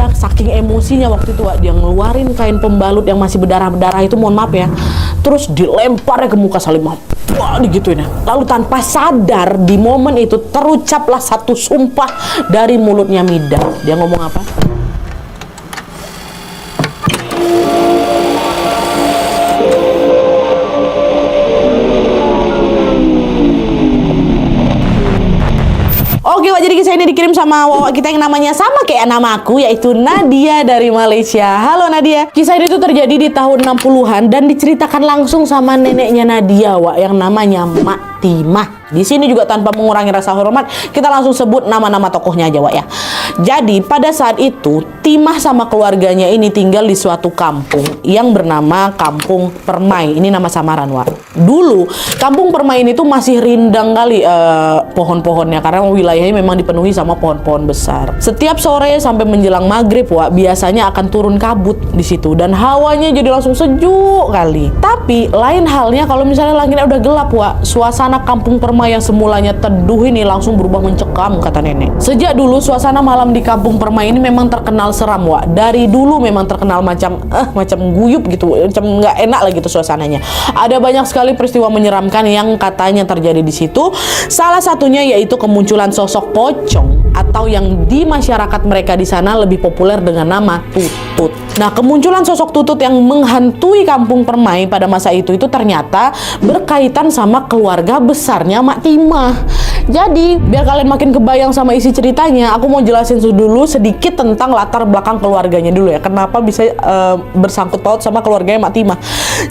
udah saking emosinya waktu itu, Wak, dia ngeluarin kain pembalut yang masih berdarah-darah itu, mohon maaf ya, terus dilemparnya ke muka Salimah. Wah, digituin ya. Lalu tanpa sadar di momen itu terucaplah satu sumpah dari mulutnya Midah. Dia ngomong apa? Oke, Wak, jadi kisah ini dikirim sama Wak kita yang namanya sama kayak namaku, yaitu Nadia dari Malaysia. Halo Nadia. Kisah ini tuh terjadi di tahun 60-an dan diceritakan langsung sama neneknya Nadia, Wak, yang namanya Mak Timah. Di sini juga tanpa mengurangi rasa hormat, kita langsung sebut nama-nama tokohnya aja, Wak, ya. Jadi pada saat itu Timah sama keluarganya ini tinggal di suatu kampung yang bernama Kampung Permai. Ini nama samaran, Wak. Dulu Kampung Permai ini tuh masih rindang kali pohon-pohonnya, karena wilayahnya memang dipenuhi sama pohon-pohon besar. Setiap sore sampai menjelang maghrib, Wak, biasanya akan turun kabut di situ dan hawanya jadi langsung sejuk kali. Tapi lain halnya kalau misalnya langitnya udah gelap, Wak, suasana Kampung Permai yang semulanya teduh ini langsung berubah mencekam, kata nenek. Sejak dulu suasana malam di Kampung Permai ini memang terkenal seram, Wak. Dari dulu memang terkenal macam guyup gitu, macam nggak enak lah gitu suasananya. Ada banyak sekali peristiwa menyeramkan yang katanya terjadi di situ. Salah satunya yaitu kemunculan sosok pocong atau yang di masyarakat mereka di sana lebih populer dengan nama Tutut. Nah, kemunculan sosok Tutut yang menghantui Kampung Permai pada masa itu ternyata berkaitan sama keluarga besarnya Mak Timah. Jadi, biar kalian makin kebayang sama isi ceritanya, aku mau jelasin dulu sedikit tentang latar belakang keluarganya dulu ya. Kenapa bisa bersangkut paut sama keluarganya Mak Timah.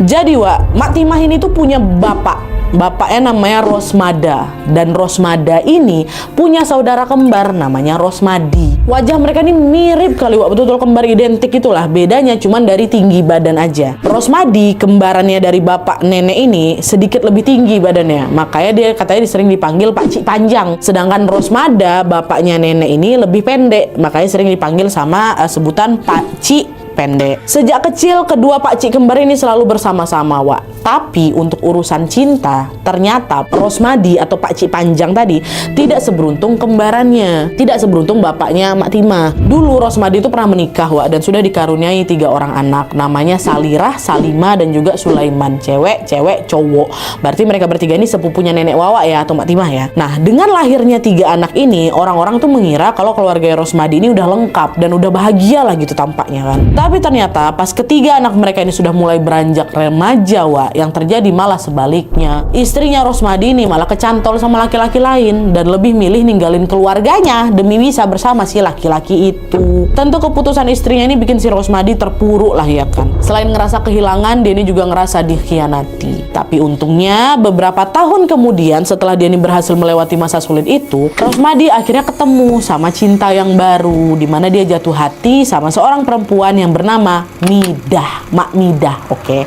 Jadi, Wak, Mak Timah ini tuh punya bapak. Bapaknya namanya Rosmada, dan Rosmada ini punya saudara kembar namanya Rosmadi. Wajah mereka ini mirip kali, Wak, betul-betul kembar identik itulah. Bedanya cuman dari tinggi badan aja. Rosmadi, kembarannya dari bapak nenek ini, sedikit lebih tinggi badannya. Makanya dia katanya sering dipanggil Pak Cik Panjang. Sedangkan Rosmada, bapaknya nenek ini lebih pendek. Makanya sering dipanggil sama sebutan Pak Cik pendek. Sejak kecil kedua pakcik kembar ini selalu bersama-sama, Wak. Tapi untuk urusan cinta, ternyata Rosmadi atau Pakcik Panjang tadi tidak seberuntung kembarannya, tidak seberuntung bapaknya Mak Timah. Dulu Rosmadi itu pernah menikah, Wak, dan sudah dikaruniai 3 orang anak, namanya Salirah, Salimah, dan juga Sulaiman. Cewek, cowok. Berarti mereka bertiga ini sepupunya nenek Wawa ya, atau Mak Timah ya. Nah, dengan lahirnya 3 anak ini, orang-orang tuh mengira kalau keluarga Rosmadi ini udah lengkap dan udah bahagia lah gitu tampaknya kan. Tapi ternyata pas ketiga anak mereka ini sudah mulai beranjak remaja, Wak, yang terjadi malah sebaliknya. Istrinya Rosmadi ini malah kecantol sama laki-laki lain dan lebih milih ninggalin keluarganya demi bisa bersama si laki-laki itu. Tentu keputusan istrinya ini bikin si Rosmadi terpuruk lah ya kan. Selain ngerasa kehilangan, dia ini juga ngerasa dikhianati. Tapi untungnya beberapa tahun kemudian setelah dia ini berhasil melewati masa sulit itu, Rosmadi akhirnya ketemu sama cinta yang baru, di mana dia jatuh hati sama seorang perempuan yang bernama Midah, Mak Midah, oke?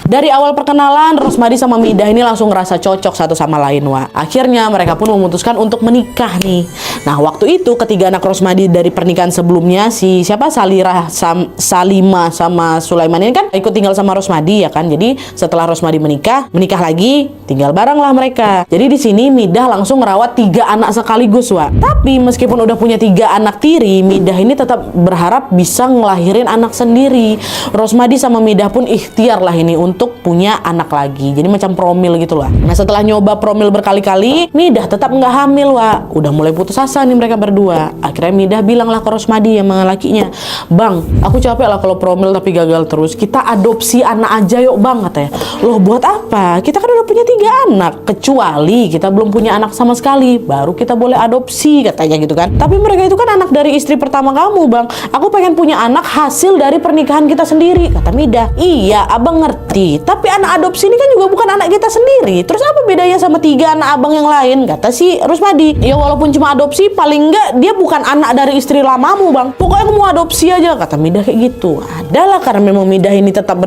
Dari awal perkenalan, Rosmadi sama Midah ini langsung ngerasa cocok satu sama lain, Wak. Akhirnya mereka pun memutuskan untuk menikah nih. Nah, waktu itu ketiga anak Rosmadi dari pernikahan sebelumnya, si siapa, Salirah, Salimah sama Sulaiman ini kan ikut tinggal sama Rosmadi ya kan. Jadi setelah Rosmadi menikah lagi, tinggal bareng lah mereka. Jadi di sini Midah langsung ngerawat 3 anak sekaligus, Wak. Tapi meskipun udah punya 3 anak tiri, Midah ini tetap berharap bisa ngelahirin anak sendiri. Rosmadi sama Midah pun ikhtiar lah ini untuk punya anak lagi. Jadi macam promil gitu lah. Nah, setelah nyoba promil berkali-kali, Midah tetap nggak hamil, Wak. Udah mulai putus asa nih mereka berdua. Akhirnya Midah bilang lah ke Rosmadi yang lakinya, "Bang, aku capek lah kalau promil tapi gagal terus. Kita adopsi anak aja yuk, Bang," katanya. "Loh, buat apa? Kita kan udah punya 3 anak. Kecuali kita belum punya anak sama sekali, baru kita boleh adopsi," katanya gitu kan. "Tapi mereka itu kan anak dari istri pertama kamu, Bang. Aku pengen punya anak hasil dari pernikahan kita sendiri," kata Midah. "Iya, Abang ngerti. Tapi anak adopsi ini kan juga bukan anak kita sendiri. Terus apa bedanya sama 3 anak abang yang lain?" Kata si Rosmadi. "Ya walaupun cuma adopsi, paling enggak dia bukan anak dari istri lamamu, Bang. Pokoknya kamu adopsi aja," kata Midah kayak gitu. Adalah karena memang Midah ini tetap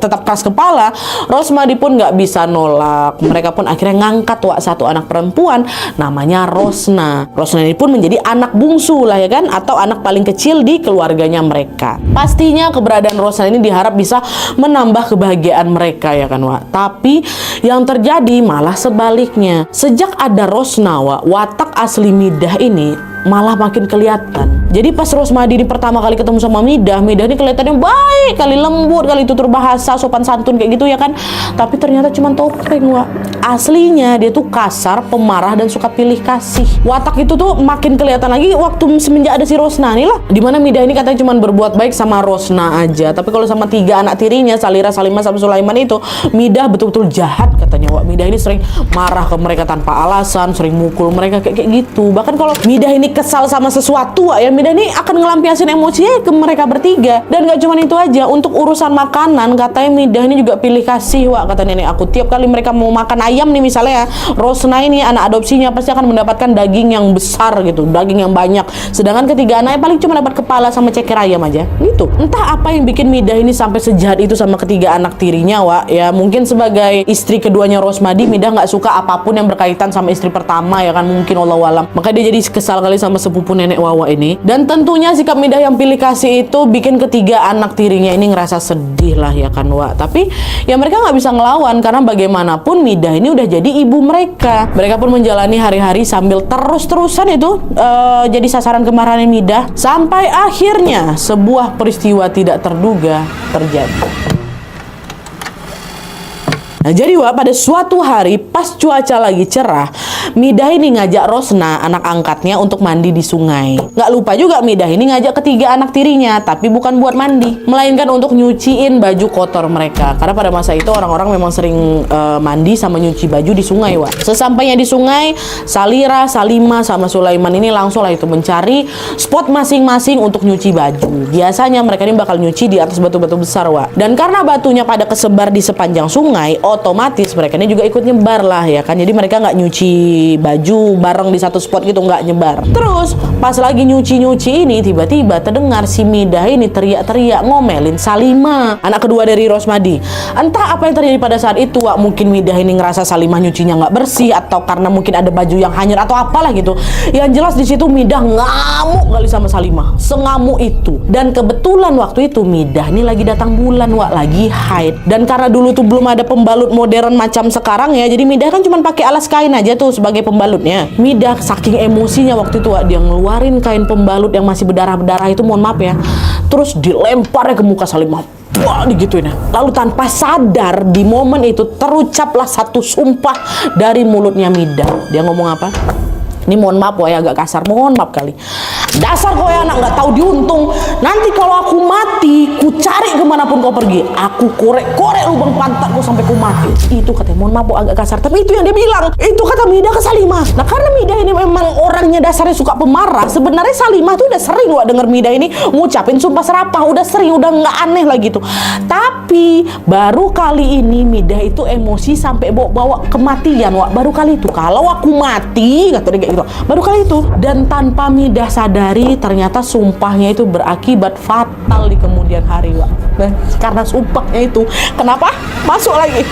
tetap keras kepala, Rosmadi pun nggak bisa nolak. Mereka pun akhirnya ngangkat, Wak, 1 anak perempuan namanya Rosna. Rosna ini pun menjadi anak bungsu lah ya kan, atau anak paling kecil di keluarganya mereka. Pastinya keberadaan Rosna ini diharap bisa menambah kebahagiaan mereka ya kan Wak. Tapi yang terjadi malah sebaliknya. Sejak ada Rosna Wak, watak asli Midah ini malah makin kelihatan. Jadi pas Rosmadi ini pertama kali ketemu sama Midah ini kelihatannya baik kali, lembut kali, tutur bahasa, sopan santun kayak gitu ya kan. Tapi ternyata cuma topeng Wak. Aslinya dia tuh kasar, pemarah, dan suka pilih kasih. Watak itu tuh makin kelihatan lagi waktu semenjak ada si Rosna nih lah. Dimana Midah ini katanya cuma berbuat baik sama Rosna aja, tapi kalau sama 3 anak tirinya, Salira, Salimah, sama Sulaiman itu, Midah betul-betul jahat katanya Wak. Midah ini sering marah ke mereka tanpa alasan, sering mukul mereka kayak gitu. Bahkan kalau Midah ini kesal sama sesuatu Wak, ya Midah ini akan ngelampiasin emosinya ke mereka bertiga. Dan gak cuma itu aja, untuk urusan makanan katanya Midah ini juga pilih kasih Wak, kata nenek aku. Tiap kali mereka mau makan ayam nih misalnya ya, Rosna ini anak adopsinya pasti akan mendapatkan daging yang besar gitu, daging yang banyak. Sedangkan ketiga anaknya paling cuma dapat kepala sama ceker ayam aja gitu. Entah apa yang bikin Midah ini sampai sejahat itu sama ketiga anak tirinya Wak. Ya mungkin sebagai istri keduanya Rosmadi, Midah nggak suka apapun yang berkaitan sama istri pertama ya kan, mungkin wallahualam. Maka dia jadi kesal kali sama sepupu nenek Wawa ini. Dan tentunya sikap Midah yang pilih kasih itu bikin ketiga anak tirinya ini ngerasa sedih lah ya kan Wak. Tapi ya mereka nggak bisa ngelawan, karena bagaimanapun Midah ini udah jadi ibu mereka. Mereka pun menjalani hari-hari sambil terus-terusan itu jadi sasaran kemarahan Midah, sampai akhirnya sebuah peristiwa tidak terduga terjadi. Nah jadi Wak, pada suatu hari pas cuaca lagi cerah, Midah ini ngajak Rosna, anak angkatnya, untuk mandi di sungai. Gak lupa juga Midah ini ngajak ketiga anak tirinya, tapi bukan buat mandi, melainkan untuk nyuciin baju kotor mereka. Karena pada masa itu orang-orang memang sering mandi sama nyuci baju di sungai Wak. Sesampainya di sungai, Salira, Salimah, sama Sulaiman ini langsung lah itu mencari spot masing-masing untuk nyuci baju. Biasanya mereka ini bakal nyuci di atas batu-batu besar Wak. Dan karena batunya pada kesebar di sepanjang sungai, otomatis mereka ini juga ikut nyebar lah ya kan. Jadi mereka nggak nyuci baju bareng di satu spot gitu, nggak nyebar. Terus pas lagi nyuci-nyuci ini, tiba-tiba terdengar si Midah ini teriak-teriak ngomelin Salimah, anak kedua dari Rosmadi. Entah apa yang terjadi pada saat itu Wak. Mungkin Midah ini ngerasa Salimah nyucinya nggak bersih, atau karena mungkin ada baju yang hanyut atau apalah gitu. Yang jelas di situ Midah ngamuk kali sama Salimah, sengamuk itu. Dan kebetulan waktu itu Midah ini lagi datang bulan Wak, lagi haid. Dan karena dulu tuh belum ada pembalut modern macam sekarang ya, jadi Midah kan cuma pakai alas kain aja tuh sebagai pembalutnya. Midah saking emosinya waktu itu Wak, dia ngeluarin kain pembalut yang masih berdarah-berdarah itu, mohon maaf ya, terus dilemparnya ke muka Salimah. Wah, digituin ya. Lalu tanpa sadar di momen itu terucaplah satu sumpah dari mulutnya Midah. Dia ngomong apa? Ini mohon maaf Wak ya, agak kasar, mohon maaf kali. Dasar kau ya anak nggak tahu diuntung. Nanti kalau aku mati, ku cari kemanapun kau pergi, aku korek-korek lubang pantatku sampai ku mati. Itu katanya, mohon maaf agak kasar, tapi itu yang dia bilang. Itu kata Midah ke Salimah. Nah karena Midah ini memang orangnya dasarnya suka pemarah, sebenarnya Salimah tuh udah sering Wak denger Midah ini ngucapin sumpah serapah, udah sering, udah nggak aneh lah gitu. Tapi baru kali ini Midah itu emosi sampai bawa kematian Wak. Baru kali itu, kalau aku mati, kata dia kayak gitu, baru kali itu. Dan tanpa Midah sadari, ternyata sumpahnya itu berakibat fatal di kemudian hari Wak. Nah, karena sumpahnya itu, kenapa? Masuk lagi.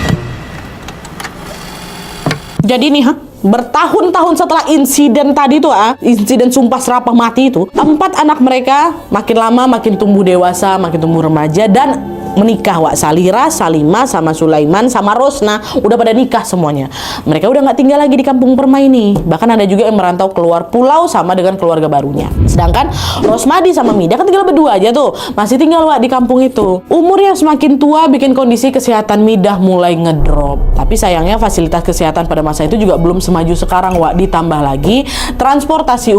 Jadi nih bertahun-tahun setelah insiden tadi tuh insiden sumpah serapah mati itu, 4 anak mereka makin lama makin tumbuh dewasa, makin tumbuh remaja, dan menikah Wak. Salira, Salimah, sama Sulaiman, sama Rosna udah pada nikah semuanya. Mereka udah nggak tinggal lagi di kampung Permaini. Bahkan ada juga yang merantau keluar pulau sama dengan keluarga barunya. Sedangkan Rosmadi sama Midah kan tinggal berdua aja tuh, masih tinggal Wak di kampung itu. Umur yang semakin tua bikin kondisi kesehatan Midah mulai ngedrop. Tapi sayangnya fasilitas kesehatan pada masa itu juga belum semaju sekarang Wak. Ditambah lagi transportasi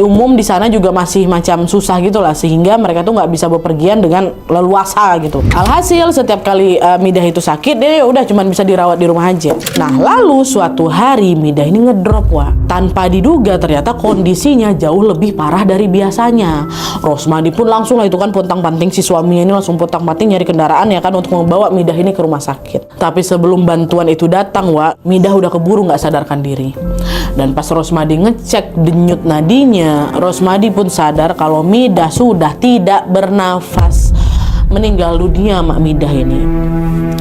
umum di sana juga masih macam susah gitulah, sehingga mereka tuh nggak bisa bepergian dengan leluasa gitu. Alhasil setiap kali Midah itu sakit, dia udah cuma bisa dirawat di rumah aja. Nah lalu suatu hari Midah ini ngedrop Wak. Tanpa diduga ternyata kondisinya jauh lebih parah dari biasanya. Rosmadi pun langsung lah itu kan pontang-panting, si suaminya ini langsung pontang-panting nyari kendaraan ya kan untuk membawa Midah ini ke rumah sakit. Tapi sebelum bantuan itu datang Wak, Midah udah keburu nggak sadarkan diri. Dan pas Rosmadi ngecek denyut nadinya, Rosmadi pun sadar kalau Midah sudah tidak bernafas. Meninggal dunia Mak Midah ini.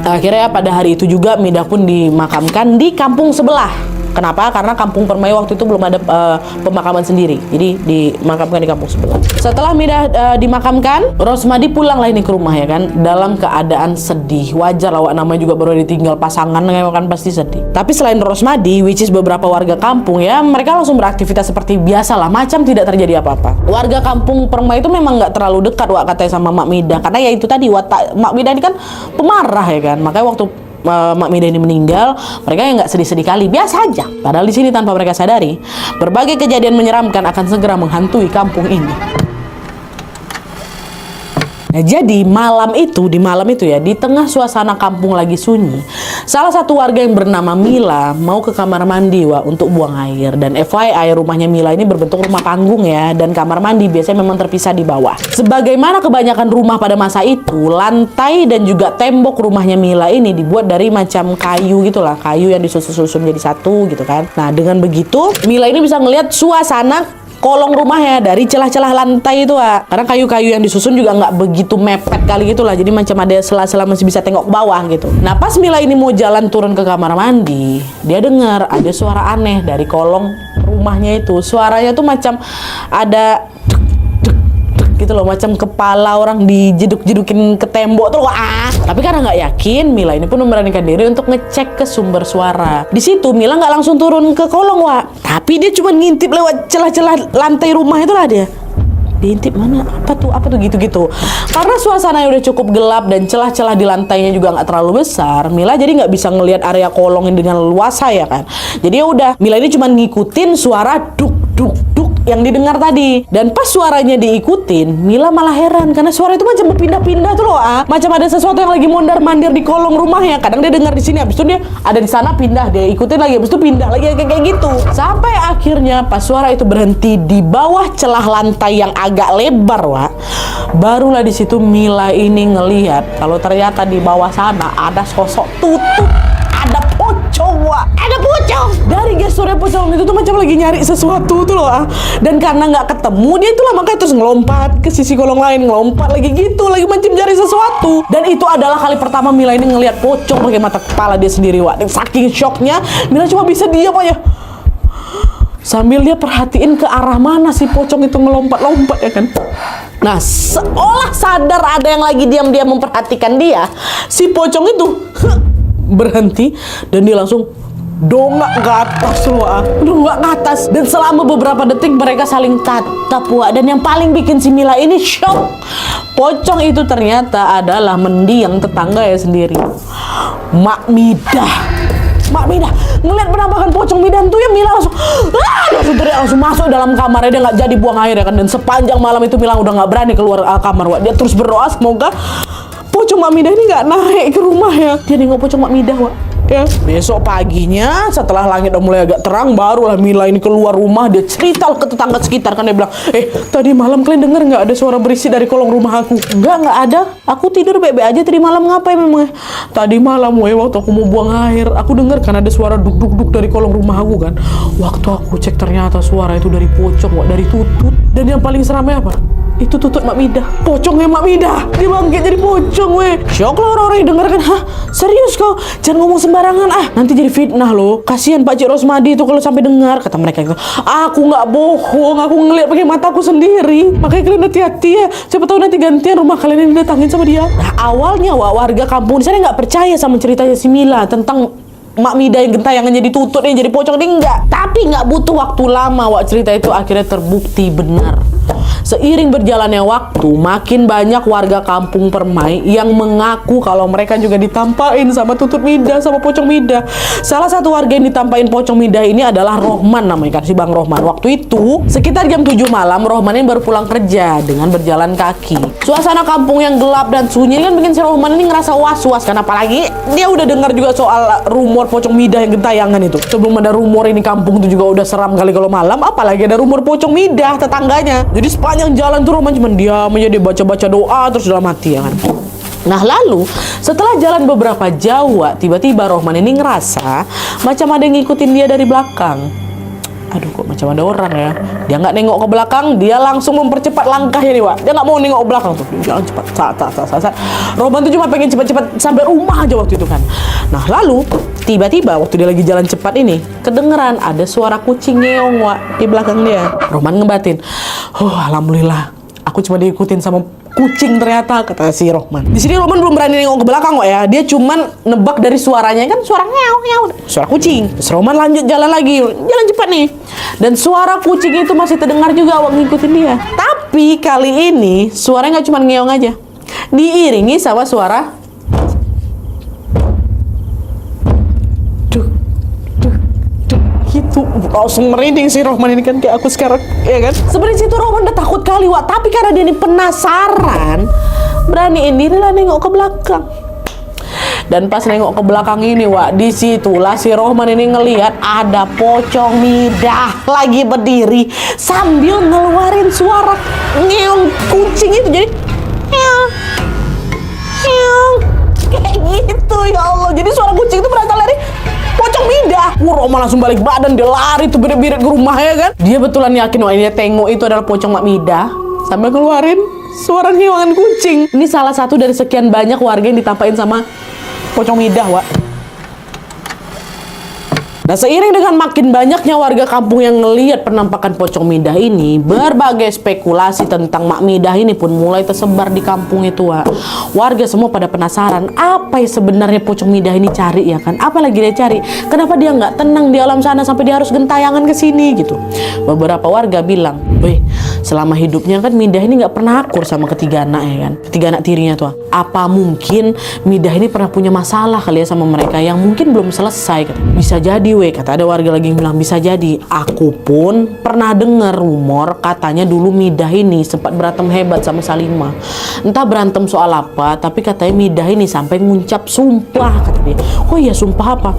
Akhirnya pada hari itu juga Midah pun dimakamkan di kampung sebelah. Kenapa? Karena kampung Permai waktu itu belum ada pemakaman sendiri. Jadi dimakamkan di kampung sebelah. Setelah Midah dimakamkan, Rosmadi pulanglah ini ke rumah ya kan, dalam keadaan sedih. Wajar lah, namanya juga baru ditinggal pasangan kan pasti sedih. Tapi selain Rosmadi, which is beberapa warga kampung ya, mereka langsung beraktivitas seperti biasa lah, macam tidak terjadi apa-apa. Warga kampung Permai itu memang nggak terlalu dekat katanya sama Mak Midah, karena ya itu tadi watak Mak Midah ini kan pemarah ya kan. Makanya waktu Mak Midah ini meninggal, mereka yang nggak sedih-sedih kali, biasa aja. Padahal di sini tanpa mereka sadari, berbagai kejadian menyeramkan akan segera menghantui kampung ini. Nah, jadi di malam itu ya, di tengah suasana kampung lagi sunyi, salah satu warga yang bernama Mila mau ke kamar mandi untuk buang air. Dan FYI, rumahnya Mila ini berbentuk rumah panggung ya, dan kamar mandi biasanya memang terpisah di bawah. Sebagaimana kebanyakan rumah pada masa itu, lantai dan juga tembok rumahnya Mila ini dibuat dari macam kayu gitulah, kayu yang disusun-susun jadi satu gitu kan. Nah, dengan begitu Mila ini bisa ngelihat suasana kolong rumahnya dari celah-celah lantai itu, karena kayu-kayu yang disusun juga nggak begitu mepet kali gitulah, jadi macam ada sela-sela masih bisa tengok ke bawah gitu. Nah, pas Mila ini mau jalan turun ke kamar mandi, dia dengar ada suara aneh dari kolong rumahnya itu. Suaranya tuh macam ada gitu loh, macam kepala orang dijeduk-jedukin ke tembok tuh. Tapi karena nggak yakin, Mila ini pun memberanikan diri untuk ngecek ke sumber suara. Di situ Mila nggak langsung turun ke kolong, tapi dia cuma ngintip lewat celah-celah lantai rumah itulah dia. Diintip mana? Apa tuh gitu-gitu. Karena suasananya udah cukup gelap dan celah-celah di lantainya juga nggak terlalu besar, Mila jadi nggak bisa ngelihat area kolong dengan luasa ya kan. Jadi ya udah, Mila ini cuma ngikutin suara duk yang didengar tadi. Dan pas suaranya diikutin, Mila malah heran karena suara itu macam berpindah-pindah tuh loh, macam ada sesuatu yang lagi mondar-mandir di kolong rumahnya. Kadang dia dengar di sini, habis itu dia ada di sana, pindah, dia ikutin lagi, habis itu pindah lagi, kayak gitu. Sampai akhirnya pas suara itu berhenti di bawah celah lantai yang agak lebar, barulah di situ Mila ini ngelihat kalau ternyata di bawah sana ada sosok tutut. Ada pocong, ada pocong. Dari gesturnya pocong itu tuh macam lagi nyari sesuatu tuh loh, Dan karena nggak ketemu, dia itulah makanya terus ngelompat ke sisi kolong lain, ngelompat lagi gitu, lagi macam cari sesuatu. Dan itu adalah kali pertama Mila ini ngelihat pocong pakai mata kepala dia sendiri, Dan saking shocknya, Mila cuma bisa diam aja. Sambil dia perhatiin ke arah mana si pocong itu ngelompat-lompat ya kan. Nah, seolah sadar ada yang lagi diam-diam memperhatikan dia, si pocong itu berhenti dan dia langsung dongak ke atas dongak ke atas. Dan selama beberapa detik mereka saling tatap, dan yang paling bikin si Mila ini shock, pocong itu ternyata adalah mendiang tetangganya sendiri, Mak Midah. Mak Midah ngeliat penampakan pocong Midah tuh ya, Mila langsung teriak, langsung masuk dalam kamarnya. Dia nggak jadi buang air ya kan. Dan sepanjang malam itu Mila udah nggak berani keluar kamar, Dia terus berdoa semoga pocong Mak Midah ini nggak naik ke rumahnya. Dia nengok pocong Mak Midah, ya. Besok paginya setelah langit udah mulai agak terang, barulah Mila ini keluar rumah. Dia cerita ke tetangga sekitar kan, dia bilang, tadi malam kalian dengar nggak ada suara berisik dari kolong rumah aku? Nggak ada, aku tidur baik-baik aja. Tadi malam ngapain memang? Tadi malam waktu aku mau buang air, aku dengar kan ada suara duk dari kolong rumah aku kan. Waktu aku cek ternyata suara itu dari pocong, dari tutut. Dan yang paling seramnya apa? Itu tutut Mak Midah, pocongnya Mak Midah, dia bangkit jadi pocong, Syok lah orang-orang yang denger kan. Serius kau? Jangan ngomong sembarangan, nanti jadi fitnah loh. Kasihan Pak Cik Rosmadi itu kalau sampai dengar, kata mereka gitu. Aku nggak bohong, aku ngeliat pakai mataku sendiri. Makanya kalian hati-hati ya, siapa tahu nanti gantian rumah kalian yang didatangin sama dia. Nah, awalnya warga kampung di sana nggak percaya sama ceritanya si Mila tentang Mak Midah yang gentayangan jadi tutut, yang jadi pocong, ini enggak. Tapi nggak butuh waktu lama, cerita itu akhirnya terbukti benar. Seiring berjalannya waktu, makin banyak warga kampung Permai yang mengaku kalau mereka juga ditampain sama tutut Midah, sama pocong Midah. Salah satu warga yang ditampain pocong Midah ini adalah Rohman namanya kan, si Bang Rohman. Waktu itu, sekitar jam 7 malam, Rohman ini baru pulang kerja dengan berjalan kaki. Suasana kampung yang gelap dan sunyi kan bikin si Rohman ini ngerasa was-was kan, apalagi dia udah dengar juga soal rumor pocong Midah yang gentayangan itu. Sebelum ada rumor ini kampung itu juga udah seram kali kalau malam, apalagi ada rumor pocong Midah tetangganya. Jadi sepanjang jalan tuh Rohman cuma diam aja, dia baca-baca doa terus dalam hati ya kan. Nah, lalu setelah jalan beberapa jauh, tiba-tiba Rohman ini ngerasa macam ada yang ngikutin dia dari belakang. aduh kok macam ada orang ya. Dia nggak nengok ke belakang, dia langsung mempercepat langkahnya nih Wak. Dia nggak mau nengok ke belakang tuh, jalan cepat. Saat. Roman tuh cuma pengen cepat-cepat sampai rumah aja waktu itu kan. Nah lalu tiba-tiba waktu dia lagi jalan cepat ini, kedengeran ada suara kucing ngeong Wak di belakang dia. Roman ngebatin, alhamdulillah, aku cuma diikutin sama kucing ternyata, kata si Roman. Di sini Roman belum berani nengok ke belakang kok ya. Dia cuman nebak dari suaranya kan, suara ngeong, suara kucing. Terus Roman lanjut jalan lagi, jalan cepat nih. Dan suara kucing itu masih terdengar juga waktu ngikutin dia. Tapi kali ini suaranya nggak cuma ngeong aja, diiringi sama suara gitu. Langsung merinding si Roman ini kan, kayak aku sekarang, ya kan? Sebenarnya situ Roman udah takut kali Wak, tapi karena dia ini penasaran, beraniin diri lah nengok ke belakang. Dan pas nengok ke belakang ini Wak, disitulah si Roman ini ngelihat ada pocong Midah lagi berdiri sambil ngeluarin suara ngeong kucing itu, jadi ngeong kayak gitu. Ya Allah, jadi suara kucing itu berasal dari pocong Midah. Roman langsung balik badan, dia lari tuh birit-birit ke rumahnya kan. Dia betulan yakin wah ini dia tengok itu adalah pocong Mak Midah sambil keluarin suara ngeongan kucing. Ini salah satu dari sekian banyak warga yang ditampain sama pocong Midah Wak. Nah seiring dengan makin banyaknya warga kampung yang ngelihat penampakan pocong Midah ini, berbagai spekulasi tentang Mak Midah ini pun mulai tersebar di kampung itu Wak. Warga semua pada penasaran apa yang sebenarnya pocong Midah ini cari ya kan. Apa lagi dia cari? Kenapa dia nggak tenang di alam sana sampai dia harus gentayangan ke sini gitu. Beberapa warga bilang, weh selama hidupnya kan Midah ini nggak pernah akur sama ketiga anak ya kan. Ketiga anak tirinya tuh. Apa mungkin Midah ini pernah punya masalah kali ya sama mereka yang mungkin belum selesai kan? Bisa jadi kata ada warga lagi yang bilang bisa jadi. Aku pun pernah dengar rumor katanya dulu Midah ini sempat berantem hebat sama Salimah. Entah berantem soal apa, tapi katanya Midah ini sampai ngucap sumpah kata dia. Oh iya sumpah apa?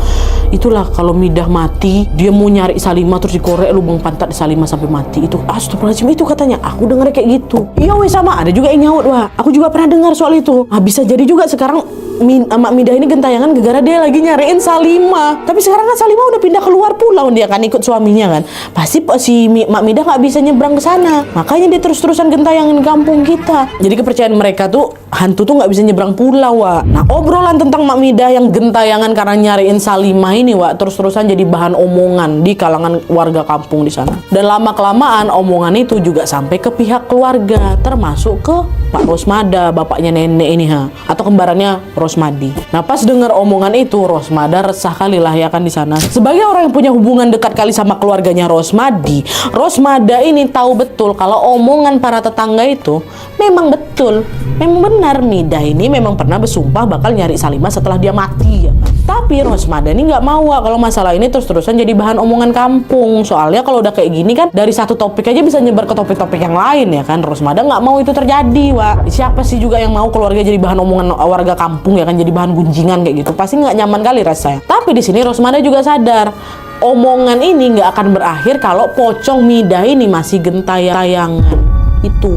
Itulah kalau Midah mati, dia mau nyari Salimah terus dikorek lubang pantat di Salimah sampai mati. Itu astagfirullahaladzim, itu katanya. Aku dengar kayak gitu. Iya sama, ada juga yang nyaut Wah. Aku juga pernah dengar soal itu. Nah, bisa jadi juga sekarang Mak Midah ini gentayangan gara-gara dia lagi nyariin Salimah. Tapi sekarang kan Salimah udah pindah keluar pulau, dia kan ikut suaminya kan. Pasti si Mak Midah nggak bisa nyebrang ke sana. Makanya dia terus-terusan gentayangan kampung kita. Jadi kepercayaan mereka tuh hantu tuh nggak bisa nyebrang pulau Wak. Nah obrolan tentang Mak Midah yang gentayangan karena nyariin Salimah ini Wak terus-terusan jadi bahan omongan di kalangan warga kampung di sana. Dan lama-kelamaan omongan itu juga sampai ke pihak keluarga, termasuk ke Pak Rosmada, bapaknya nenek ini atau kembarannya Rosmadi. Nah pas dengar omongan itu Rosmada resah kali lah ya kan di sana. Sebagai orang yang punya hubungan dekat kali sama keluarganya Rosmadi, Rosmada ini tahu betul kalau omongan para tetangga itu memang betul, memang benar. Midah ini memang pernah bersumpah bakal nyari Salimah setelah dia mati ya kan. Tapi Rosmada ini nggak mau kalau masalah ini terus-terusan jadi bahan omongan kampung. Soalnya kalau udah kayak gini kan dari satu topik aja bisa nyebar ke topik-topik yang lain ya kan. Rosmada nggak mau itu terjadi Wak. Siapa sih juga yang mau keluarga jadi bahan omongan warga kampung ya kan, jadi bahan gunjingan kayak gitu. Pasti nggak nyaman kali rasanya. Tapi di sini Rosmada juga sadar omongan ini nggak akan berakhir kalau pocong Midah ini masih gentayangan.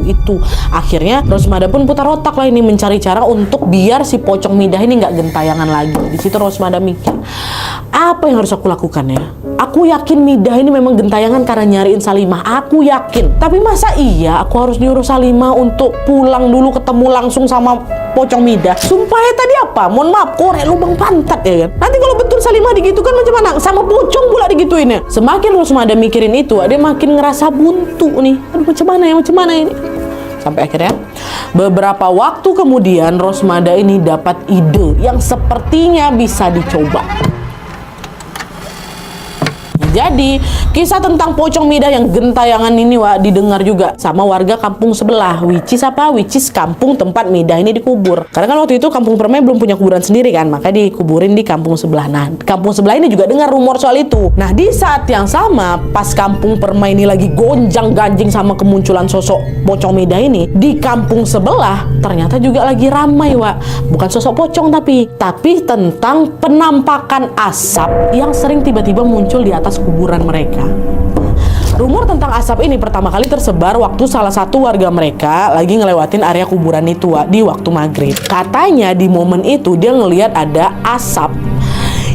Itu akhirnya Rosmada pun putar otak lah ini mencari cara untuk biar si pocong Midah ini nggak gentayangan lagi. Di situ Rosmada mikir, apa yang harus aku lakukan ya? Aku yakin Midah ini memang gentayangan karena nyariin Salimah. Aku yakin. Tapi masa iya aku harus nyuruh Salimah untuk pulang dulu ketemu langsung sama pocong Midah? Sumpahnya tadi apa? Mohon maaf, korek lubang pantat ya kan? Nanti kalau betul Salimah digitukan macam mana? Sama pocong pula digituin ya? Semakin Rosmada mikirin itu, dia makin ngerasa buntu nih. Aduh macam mana ini? Sampai akhirnya beberapa waktu kemudian Rosmada ini dapat ide yang sepertinya bisa dicoba. Jadi kisah tentang pocong Midah yang gentayangan ini Wak didengar juga sama warga kampung sebelah, which is kampung tempat Midah ini dikubur. Karena kan waktu itu kampung Permai belum punya kuburan sendiri kan, maka dikuburin di kampung sebelah. Nah kampung sebelah ini juga dengar rumor soal itu. Nah di saat yang sama pas kampung Permai ini lagi gonjang ganjing sama kemunculan sosok pocong Midah ini, di kampung sebelah ternyata juga lagi ramai Wak. Bukan sosok pocong tapi tentang penampakan asap yang sering tiba-tiba muncul di atas kuburan mereka. Rumor tentang asap ini pertama kali tersebar waktu salah satu warga mereka lagi ngelewatin area kuburan itu di waktu maghrib. Katanya di momen itu dia ngelihat ada asap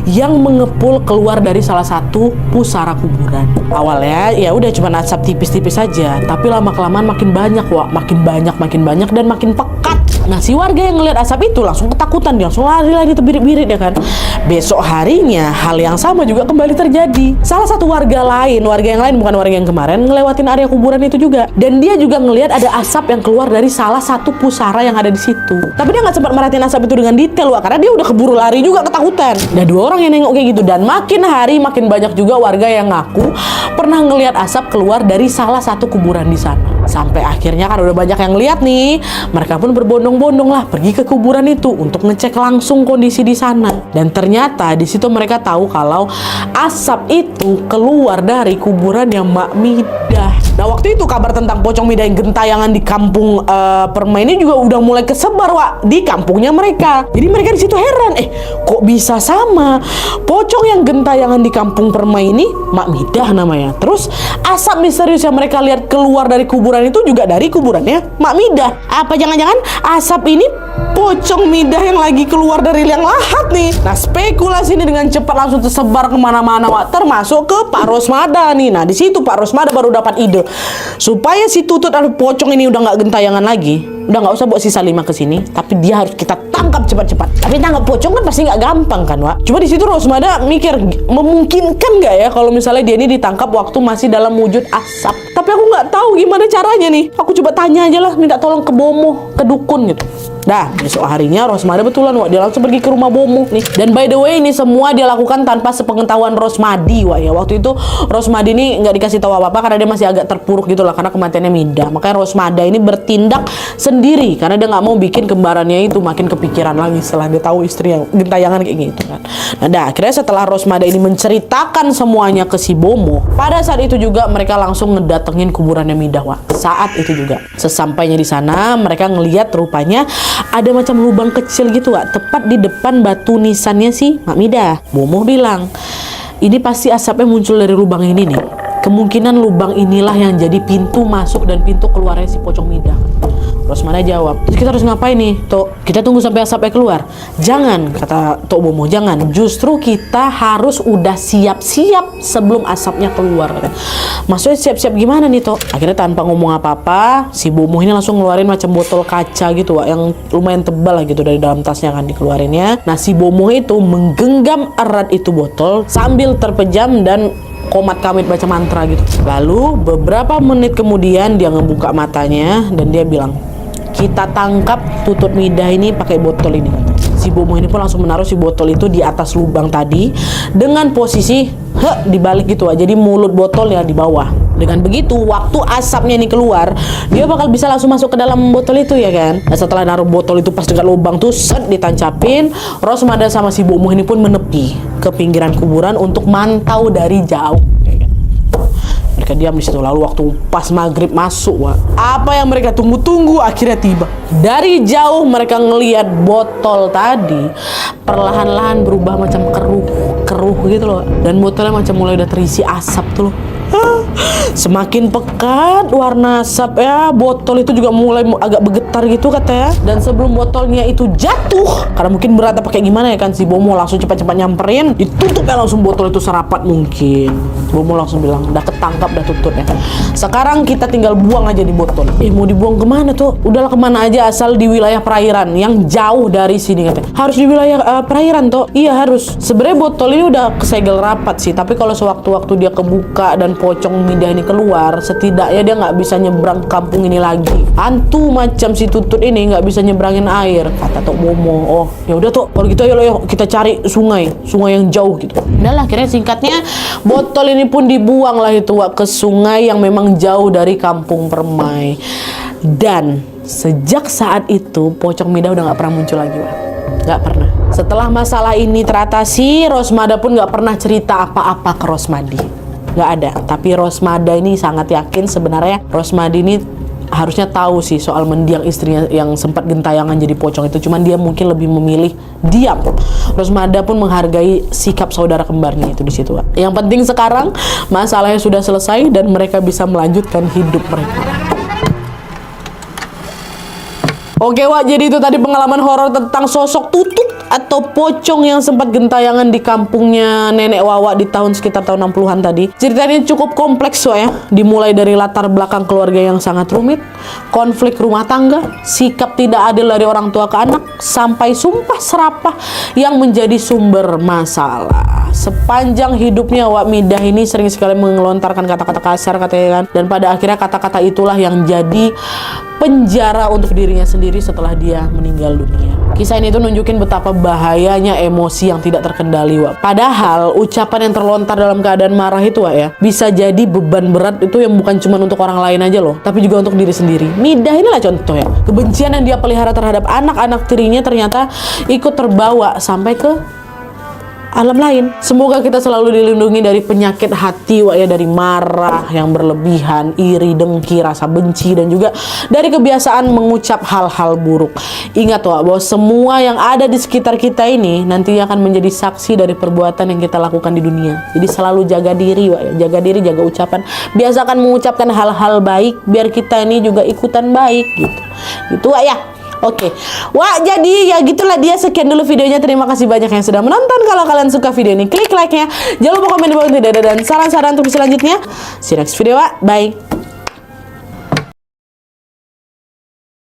yang mengepul keluar dari salah satu pusara kuburan. Awalnya ya udah cuma asap tipis-tipis saja, tapi lama-kelamaan makin banyak, makin banyak dan makin pekat. Nah, si warga yang ngelihat asap itu langsung ketakutan, dia langsung lari terbirit-birit ya kan. Besok harinya hal yang sama juga kembali terjadi. Salah satu warga yang lain bukan warga yang kemarin, ngelewatin area kuburan itu juga, dan dia juga ngelihat ada asap yang keluar dari salah satu pusara yang ada di situ. Tapi dia nggak sempat merhatiin asap itu dengan detail, Wak, karena dia udah keburu lari juga ketakutan. Ada 2 orang yang nengok kayak gitu, dan makin hari makin banyak juga warga yang ngaku pernah ngelihat asap keluar dari salah satu kuburan di sana. Sampai akhirnya kan udah banyak yang lihat nih, mereka pun berbondong-bondong lah pergi ke kuburan itu untuk ngecek langsung kondisi di sana. Dan ternyata di situ mereka tahu kalau asap itu keluar dari kuburan yang Mak Midah. Nah, waktu itu kabar tentang pocong Midah yang gentayangan di kampung Permai ini juga udah mulai kesebar, Wak, di kampungnya mereka. Jadi mereka di situ heran, kok bisa sama pocong yang gentayangan di kampung Permai ini Mak Midah namanya. Terus asap misterius yang mereka lihat keluar dari kuburan itu juga dari kuburannya Mak Midah. Apa jangan-jangan asap ini pocong Midah yang lagi keluar dari liang lahat nih? Nah, spekulasi ini dengan cepat langsung tersebar kemana-mana, Wak, termasuk ke Pak Rosmada nih. Nah, di situ Pak Rosmada baru dapat ide supaya si Tutut atau pocong ini udah nggak gentayangan lagi, udah nggak usah bawa si Salima ke sini, tapi dia harus kita tangkap cepat-cepat. Tapi tangkap pocong kan pasti nggak gampang kan, Wak? Cuma di situ Rosmada mikir, memungkinkan nggak ya kalau misalnya dia ini ditangkap waktu masih dalam wujud asap? Tapi aku nggak tahu gimana caranya nih. Aku coba tanya aja lah, minta tolong ke Bomo, ke dukun gitu. Dah, besok harinya Rosmada betulan, Wak, dia langsung pergi ke rumah Bomo nih. Dan by the way, ini semua dia lakukan tanpa sepengetahuan Rosmadi, Wak, ya. Waktu itu Rosmadi ini nggak dikasih tahu apa-apa karena dia masih agak terpuruk gitu lah karena kematiannya Midah. Makanya Rosmada ini bertindak sendiri karena dia nggak mau bikin kembarannya itu makin kepikiran lagi setelah dia tahu istri yang gentayangan kayak gitu kan. Nah, dah, akhirnya setelah Rosmada ini menceritakan semuanya ke si Bomo, pada saat itu juga mereka langsung ngedatengin kuburannya Midah, Wak. Saat itu juga sesampainya di sana, mereka ngelihat rupanya ada macam lubang kecil gitu, Wak, tepat di depan batu nisannya si Mak Midah. Bomo bilang, ini pasti asapnya muncul dari lubang ini nih. Kemungkinan lubang inilah yang jadi pintu masuk dan pintu keluarnya si pocong Midah. Rosmada jawab, terus kita harus ngapain nih, Tok? Kita tunggu sampai asapnya keluar? Jangan, kata Tok Bomo, jangan. Justru kita harus udah siap-siap sebelum asapnya keluar. Maksudnya siap-siap gimana nih, Tok? Akhirnya tanpa ngomong apa-apa, si Bomo ini langsung ngeluarin macam botol kaca gitu, Wak, yang lumayan tebal lah gitu dari dalam tasnya kan dikeluarinnya. Nah, si Bomo itu menggenggam erat itu botol sambil terpejam dan komat kamit baca mantra gitu. Lalu beberapa menit kemudian dia ngebuka matanya dan dia bilang, kita tangkap Tutut Midah ini pakai botol ini. Si Bomo ini pun langsung menaruh si botol itu di atas lubang tadi dengan posisi dibalik gitu aja, jadi mulut botolnya di bawah. Dengan begitu, waktu asapnya ini keluar, dia bakal bisa langsung masuk ke dalam botol itu ya kan. Nah, setelah naruh botol itu pas dekat lubang tuh ditancapin, Rosmada sama si Bomo ini pun menepi ke pinggiran kuburan untuk mantau dari jauh. Mereka diam di situ. Lalu waktu pas maghrib masuk, Wak, apa yang mereka tunggu-tunggu akhirnya tiba. Dari jauh mereka ngelihat botol tadi perlahan-lahan berubah macam keruh gitu loh. Dan botolnya macam mulai udah terisi asap tuh loh. Semakin pekat warna asap ya, botol itu juga mulai agak bergetar gitu katanya. Dan sebelum botolnya itu jatuh, karena mungkin berat apa kayak gimana ya kan, si Bomo langsung cepat-cepat nyamperin, ditutup ya langsung botol itu serapat mungkin. Bomo langsung bilang, udah ketangkap, udah tutup ya. Sekarang kita tinggal buang aja di botol. Mau dibuang kemana tuh? Udahlah kemana aja asal di wilayah perairan yang jauh dari sini katanya. Harus di wilayah perairan toh? Iya harus. Sebenarnya botol ini udah kesegel rapat sih, tapi kalau sewaktu-waktu dia kebuka dan pocong Midah ini keluar, setidaknya dia nggak bisa nyebrang kampung ini lagi. Hantu macam si Tutut ini nggak bisa nyebrangin air, kata Tok Bomo. Oh ya udah Tok, kalau gitu ayo kita cari sungai yang jauh gitu. Udahlah, akhirnya singkatnya botol ini pun dibuang lah itu, Wak, ke sungai yang memang jauh dari kampung Permai. Dan sejak saat itu pocong Midah udah nggak pernah muncul lagi, Wak. Nggak pernah. Setelah masalah ini teratasi, Rosmada pun nggak pernah cerita apa-apa ke Rosmadi. Nggak ada. Tapi Rosmada ini sangat yakin sebenarnya Rosmadi ini harusnya tahu sih soal mendiang istrinya yang sempat gentayangan jadi pocong itu. Cuman dia mungkin lebih memilih diam. Rosmada pun menghargai sikap saudara kembarnya itu di situ. Yang penting sekarang masalahnya sudah selesai dan mereka bisa melanjutkan hidup mereka. Oke Wak, jadi itu tadi pengalaman horor tentang sosok tutut atau pocong yang sempat gentayangan di kampungnya nenek Wawa di tahun sekitar tahun 60-an tadi. Ceritanya cukup kompleks Wak ya. Dimulai dari latar belakang keluarga yang sangat rumit, konflik rumah tangga, sikap tidak adil dari orang tua ke anak, sampai sumpah serapah yang menjadi sumber masalah. Sepanjang hidupnya Wak Midah ini sering sekali mengelontarkan kata-kata kasar katanya kan. Dan pada akhirnya kata-kata itulah yang jadi penjara untuk dirinya sendiri setelah dia meninggal dunia. Kisah ini tuh nunjukin betapa bahayanya emosi yang tidak terkendali Wak. Padahal ucapan yang terlontar dalam keadaan marah itu Wak ya, bisa jadi beban berat itu yang bukan cuma untuk orang lain aja loh, tapi juga untuk diri sendiri. Midah inilah contoh ya. Kebencian yang dia pelihara terhadap anak-anak tirinya ternyata ikut terbawa sampai ke alam lain. Semoga kita selalu dilindungi dari penyakit hati Wak ya, dari marah yang berlebihan, iri, dengki, rasa benci, dan juga dari kebiasaan mengucap hal-hal buruk. Ingat Wak, bahwa semua yang ada di sekitar kita ini nantinya akan menjadi saksi dari perbuatan yang kita lakukan di dunia. Jadi selalu jaga diri Wak ya, jaga diri, jaga ucapan. Biasakan mengucapkan hal-hal baik biar kita ini juga ikutan baik gitu. Gitu Wak ya. Oke, Wah jadi ya gitulah dia, sekian dulu videonya. Terima kasih banyak yang sudah menonton. Kalau kalian suka video ini, klik like-nya. Jangan lupa komen di bawah tidak ada dan saran-saran untuk selanjutnya. See you next video, Wak. Bye.